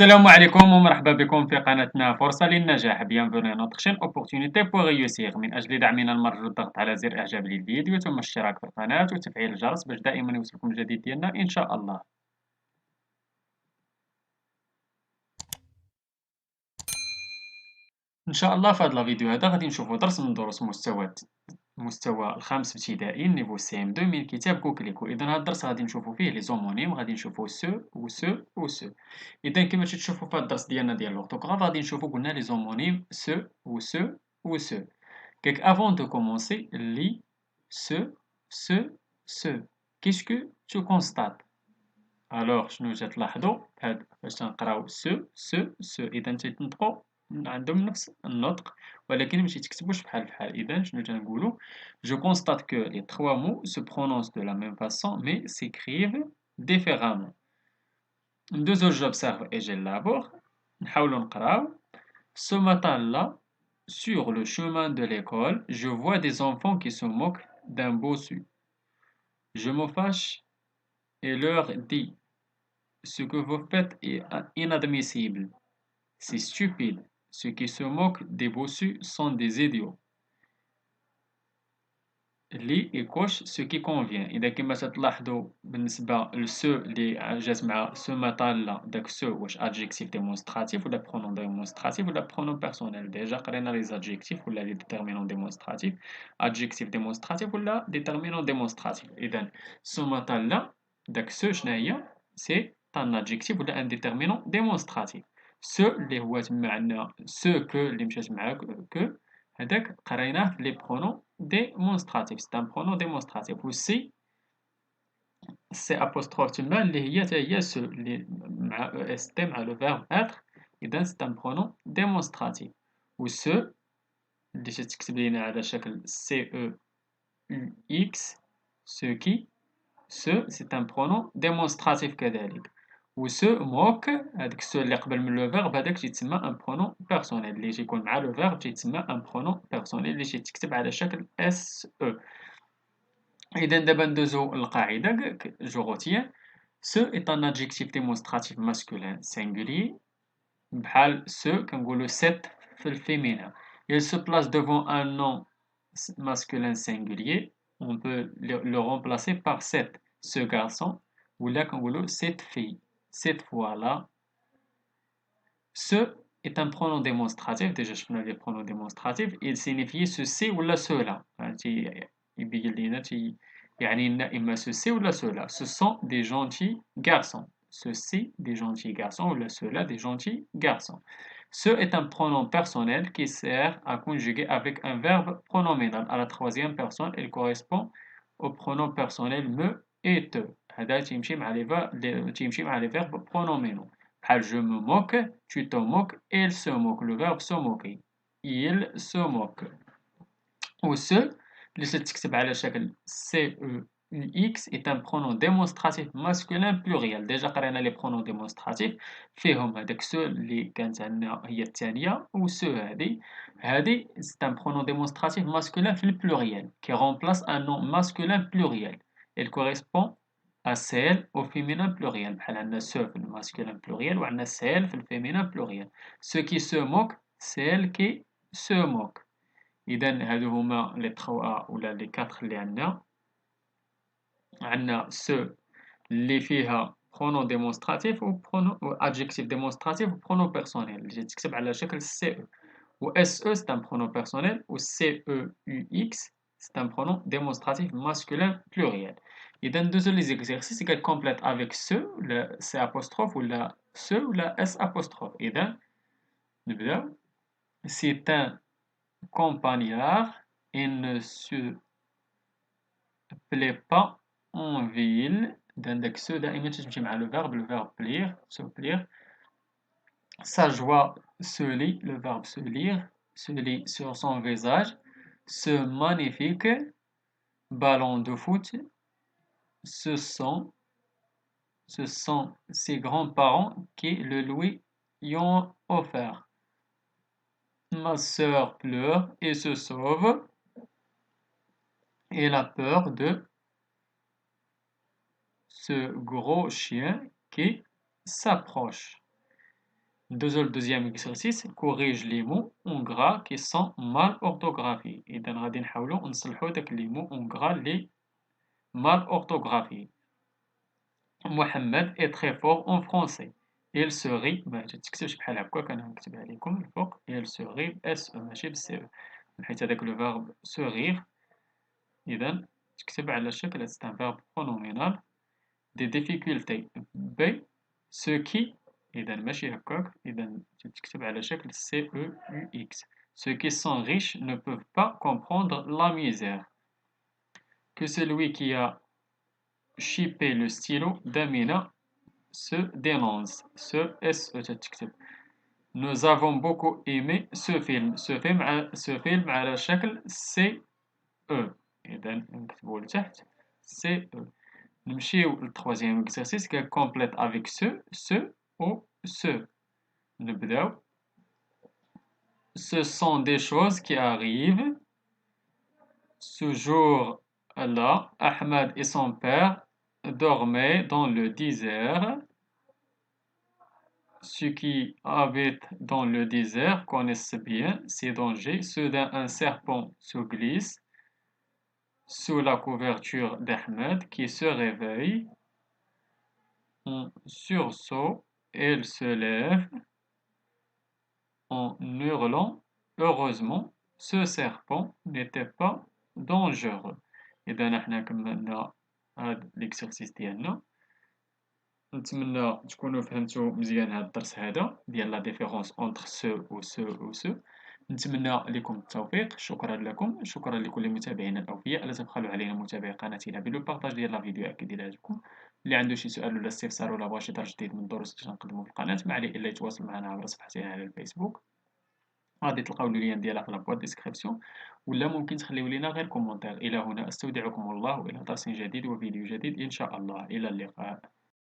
السلام عليكم ومرحبا بكم في قناتنا فرصة للنجاح. Bienvenue à notre chaîne Opportunité pour réussir. من أجل دعمنا المرجو الضغط على زر إعجاب للفيديو ثم الاشتراك في القناة وتفعيل الجرس باش دائما يوصلكم الجديد ديالنا إن شاء الله. إن شاء الله في هذا الفيديو هذا غادي نشوفوا درس من دروس المستوى الخامس ابتدائي نيفو سي ام 2 من كتاب كوكليكو. إذا هذا الدرس غادي نشوفوا فيه لي زومونيم، غادي نشوفوا سو و سو و سو. إذا كما تشوفوا في هذا الدرس ديالنا ديال l'orthographe غادي نشوفوا قلنا لي زومونيم سو و سو و سو. Donc avant de commencer, lis ce. Qu'est-ce que tu constates? Alors, شنو جا تلاحظوا فاش تنقراو سو إذا تيتنطقوا عندهم نفس النطق ولكن ما تيتكتبوش بحال إذا شنو تنقولوا Je constate que les trois mots se prononcent de la même façon mais s'écrivent différemment. ندوزو j'observe et j'élabore. نحاولوا نقراو. Ce matin-là, sur le chemin de l'école, je vois des enfants qui se moquent d'un bossu. Je me fâche et leur dis, ce que vous faites est inadmissible. C'est stupide. Ceux qui se moquent des bossus sont des idiots. لي يكوش سو كي كونفيان. اذا كما تلاحظوا بالنسبه لسو اللي جات مع سو ماتان لا داك سو واش ادجيكتيف ديمونستراتيف ولا برونون ديمونستراتيف ولا برونون بيرسونيل. ديجا قرينا لي زادجيكتيف ولا لي ديترمينون ديمونستراتيف، ادجيكتيف ديمونستراتيف ولا ديترمينون ديمونستراتيف. اذا سو ماتان لا داك سو شنو هي؟ سي ان ادجيكتيف ولا ان ديترمينون ديمونستراتيف. سو اللي هو تما عندنا سو كو اللي مشات مع كو هذاك قريناه في لي برونون démonstratif. C'est un pronom démonstratif. Aussi, c'est apostrophe تما اللي هي حتى هي سو اللي مع est مع le verbe être. إذا c'est un pronom démonstratif. و سو اللي تتكتب لينا على شكل سي او يو اكس سو كي سو c'est un pronom démonstratif كذلك. و سو موك هذاك سو اللي قبل من لو فيرب هذاك تيتسمى ان برونون بيرسونيل اللي تيكون مع لو فيرب تيتسمى ان برونون بيرسونيل اللي تيتكتب على شكل اس او. إذا دابا ندوزو القاعدة جو غوتيان. سو est un adjectif démonstratif masculin singulier بحال سو كنقولو سيت في الفيمينين. Il se place devant un nom masculin singulier. On peut le remplacer par cette, ce garçon, ou là كنقولو cette fille, cette fois-là. Ce est un pronom démonstratif. Déjà شفنا les pronoms démonstratifs. Il signifie ceci ou cela. يبين لينا يعني لنا إما ceci ou cela. Ce sont des gentils garçons. Ceci des gentils garçons ou cela des gentils garçons. Ce est un pronom personnel qui sert à conjuguer avec un verbe pronominal. À la troisième personne, il correspond au pronom personnel me et te. هذا تيمشي مع les verbes pronominaux. بحال je me moque, tu te moques, il se moque. Le verbe se moquer. Il se moque. Ou ce اللي تتكتب على شكل سي او يو اكس est un pronom démonstratif masculin pluriel. ديجا قرينا لي pronoms démonstratifs فيهم هذاك سو اللي كانت عندنا هي الثانية و سو هذه c'est un pronom démonstratif masculin في البلوريال qui remplace un nom masculin pluriel. Il correspond à celle au féminin pluriel. بحال عندنا سو في الماسكولين pluriel و عندنا celle في الفيمينين pluriel. Ceux qui se moquent, celles qui se moquent. إذا هادو هما لي تخوا ولا لي كاتر اللي عندنا سو اللي فيها برونون ديمونستراتيف و برونون و ادجيكتيف ديمونستراتيف و برونون بيرسونيل اللي تكتب على شكل سي او. و اس او سي ان برونون بيرسونيل و سي او يو اكس سي ان برونون ديمونستراتيف ماسكولين بلوريال. إذا ندوزو لي زيكزارسيس كال كومبليت افيك سو ولا سي ابوستروف ولا سو ولا اس ابوستروف. إذا نبداو. سي ان campagnard, il ne se plaît pas en ville. عندك سو دائما تمشي مع le verbe plaire, se plaire. Sa joie se lit, le verbe se lire, se lit sur son visage. Ce magnifique ballon de foot, ce sont ses grands-parents qui le lui ont offert. Ma sœur pleure et se sauve. Elle a peur de ce gros chien qui s'approche. Le deuxième exercice, corrige les mots en gras qui sont mal orthographiés. إذا غادي نحاولوا نصلحوا داك les mots en gras les mal orthographiés. Mohamed est très fort en français. Il se rit ما تكتبش بحال هكاك أنا نكتبها لكم الفوق. Il se rit SE ماشي بالسي او حيت هذاك le verbe se rire إذا تكتب على شكل c'est un verbe pronominal. Des difficultés B ce qui إذا ماشي هكاك إذا تكتب على شكل CEUX. Ceux qui sont riches ne peuvent pas comprendre la misère. Que celui qui a chippé le stylo d'Amina se dénonce. Ce SE تكتب. Nous avons beaucoup aimé ce film. Ce film على شكل CE. إذا نكتبو لتحت CE. نمشيو للتخوازيام exercice qui complète avec ce ou ce. نبداو. Ce sont des choses qui arrivent. Ce jour-là, Ahmed et son père dormaient dans le désert. Ceux qui habitent dans le désert connaissent bien ces dangers. Soudain, un serpent se glisse sous la couverture d'Ahmed qui se réveille. En sursaut, elle se lève en hurlant. Heureusement, ce serpent n'était pas dangereux. إذا نحنا كملنا هاد l'exercice ديالنا. نتمنى تكونوا فهمتوا مزيان هاد الدرس هذا ديال لا ديفيرونس اونتر سو و سو و سو. نتمنى لكم التوفيق. شكرا لكم. شكرا لكل متابعينا الاوفياء. لا تبخلوا علينا متابعي قناتنا بالو بارطاج ديال لا فيديو اكيد الى عجبكم. اللي عنده شي سؤال ولا استفسار ولا بغى شي درس جديد من الدروس اللي تنقدموا في القناه ما عليه الا يتواصل معنا عبر صفحتنا على الفيسبوك. غادي تلقاو اللين ديالها في لابواط ديسكريبسيون ولا ممكن تخليو لينا غير كومونتير. الى هنا استودعكم الله والى درس جديد وفيديو جديد ان شاء الله. الى اللقاء.